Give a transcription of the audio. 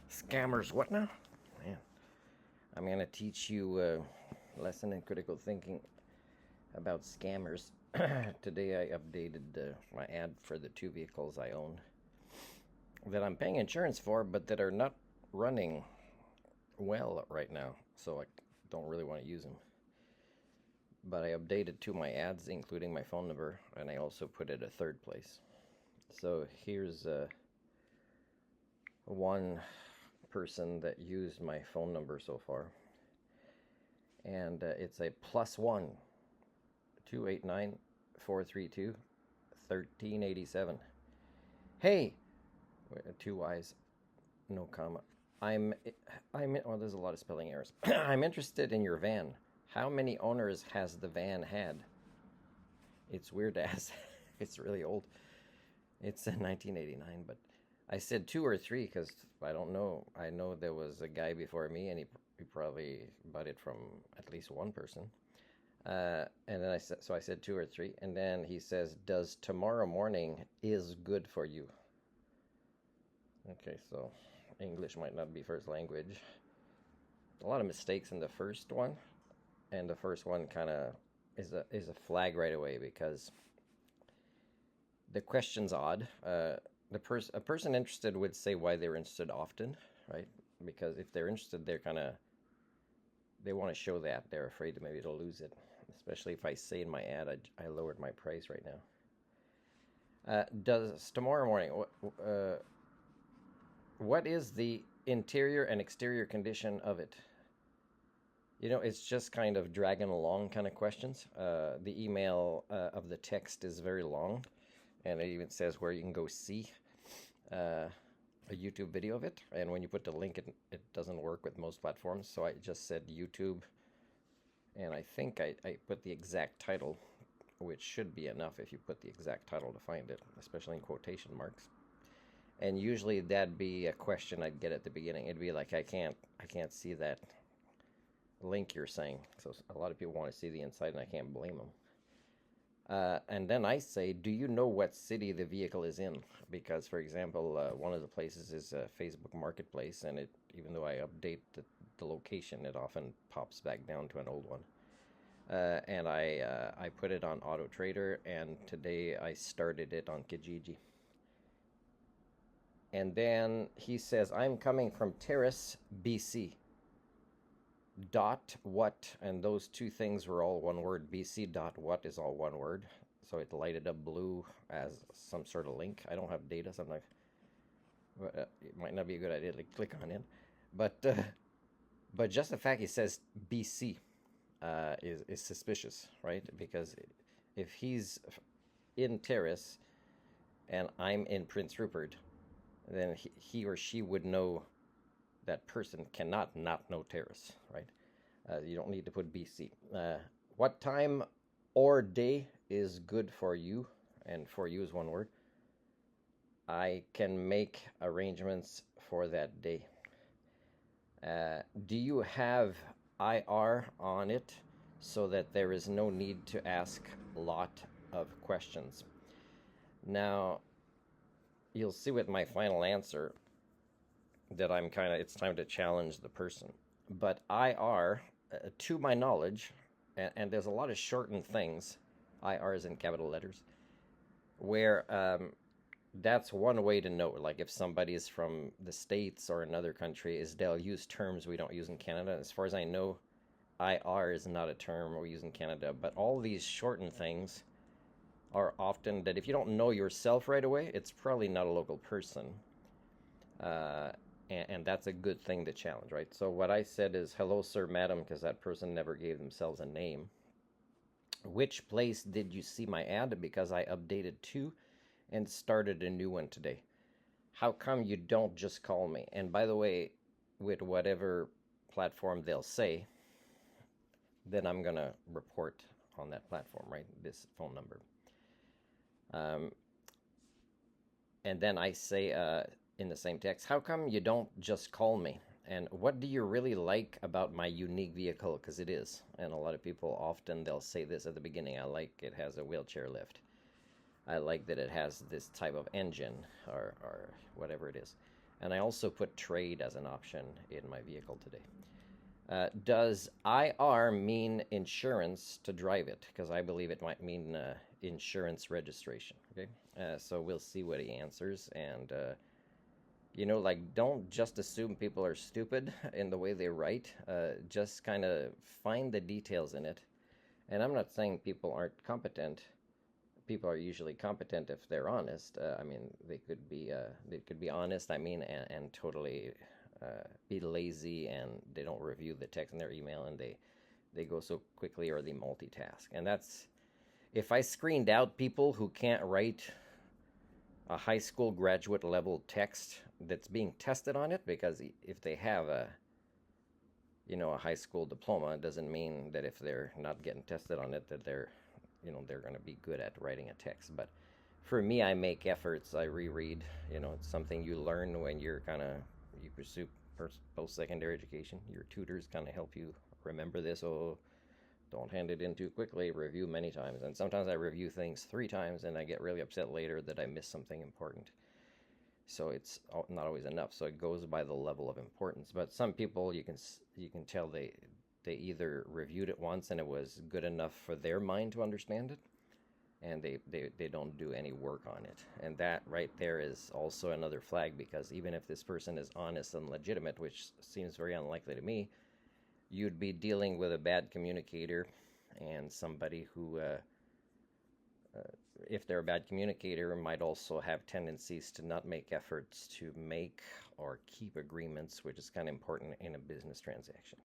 Scammers, what now? Man, I'm going to teach you a lesson in critical thinking about scammers. Today I updated my ad for the two vehicles I own that I'm paying insurance for, but that are not running well right now, so I don't really want to use them. But I updated to my ads, including my phone number, and I also put it a third place. So here's one person that used my phone number so far, and it's a +1 289 432 1387. Hey, two Y's, no comma. I'm well, there's a lot of spelling errors. I'm interested in your van. How many owners has the van had? It's weird to ask. It's really old. It's in 1989, but I said 2 or 3 because I don't know. I know there was a guy before me, and he probably bought it from at least one person. And then I said 2 or 3, and then he says, "Does tomorrow morning is good for you?" Okay, so English might not be first language. A lot of mistakes in the first one, and the first one kind of is a flag right away because the question's odd. A person interested would say why they're interested often, right? Because if they're interested, they want to show that they're afraid that maybe they'll lose it. Especially if I say in my ad, I lowered my price right now. Does tomorrow morning? What is the interior and exterior condition of it? You know, it's just kind of dragging along kind of questions. The email of the text is very long, and it even says where you can go see a YouTube video of it. And when you put the link, it doesn't work with most platforms. So I just said YouTube, and I think I put the exact title, which should be enough if you put the exact title to find it, especially in quotation marks. And usually that'd be a question I'd get at the beginning. It'd be like, I can't see that link you're saying. So a lot of people want to see the inside, and I can't blame them. And then I say, do you know what city the vehicle is in? Because, for example, one of the places is a Facebook Marketplace, and even though I update the location, it often pops back down to an old one. And I put it on Auto Trader, and today I started it on Kijiji. And then he says, I'm coming from Terrace, BC. Dot what, and those two things were all one word. BC dot what is all one word. So it lighted up blue as some sort of link. I don't have data, so I'm like, it might not be a good idea to click on it. But just the fact he says BC is suspicious, right? Because if he's in Terrace and I'm in Prince Rupert, then he or she would know that person cannot not know Terrace, right? You don't need to put BC. What time or day is good for you? And for you is one word. I can make arrangements for that day. Do you have IR on it so that there is no need to ask a lot of questions? Now, you'll see with my final answer that it's time to challenge the person. But IR, to my knowledge, and there's a lot of shortened things, IR is in capital letters, where that's one way to know, like if somebody is from the States or another country, is they'll use terms we don't use in Canada. As far as I know, IR is not a term we use in Canada, but all these shortened things are often that if you don't know yourself right away, it's probably not a local person. And that's a good thing to challenge, right? So what I said is, hello, sir, madam, because that person never gave themselves a name. Which place did you see my ad? Because I updated 2 and started a new one today. How come you don't just call me? And by the way, with whatever platform they'll say, then I'm going to report on that platform, right? This phone number. And then I say in the same text, how come you don't just call me? And what do you really like about my unique vehicle? Because it is. And a lot of people often, they'll say this at the beginning. I like it has a wheelchair lift. I like that it has this type of engine or whatever it is. And I also put trade as an option in my vehicle today. Does IR mean insurance to drive it? Because I believe it might mean insurance registration. Okay, so we'll see what he answers. And like, don't just assume people are stupid in the way they write. Just kind of find the details in it. And I'm not saying people aren't competent. People are usually competent if they're honest. I mean, they could be honest. I mean, and totally be lazy, and they don't review the text in their email, and they go so quickly, or they multitask. And that's, if I screened out people who can't write a high school graduate level text that's being tested on it, because if they have a high school diploma, it doesn't mean that if they're not getting tested on it that they're going to be good at writing a text. But for me, I make efforts. I reread. It's something you learn when you pursue post-secondary education. Your tutors kind of help you remember this. Oh, don't hand it in too quickly. Review many times. And sometimes I review things 3 times, and I get really upset later that I missed something important. So it's not always enough. So it goes by the level of importance. But some people, you can tell they either reviewed it once and it was good enough for their mind to understand it, and they don't do any work on it. And that right there is also another flag, because even if this person is honest and legitimate, which seems very unlikely to me, you'd be dealing with a bad communicator, and somebody who if they're a bad communicator, might also have tendencies to not make efforts to make or keep agreements, which is kind of important in a business transaction.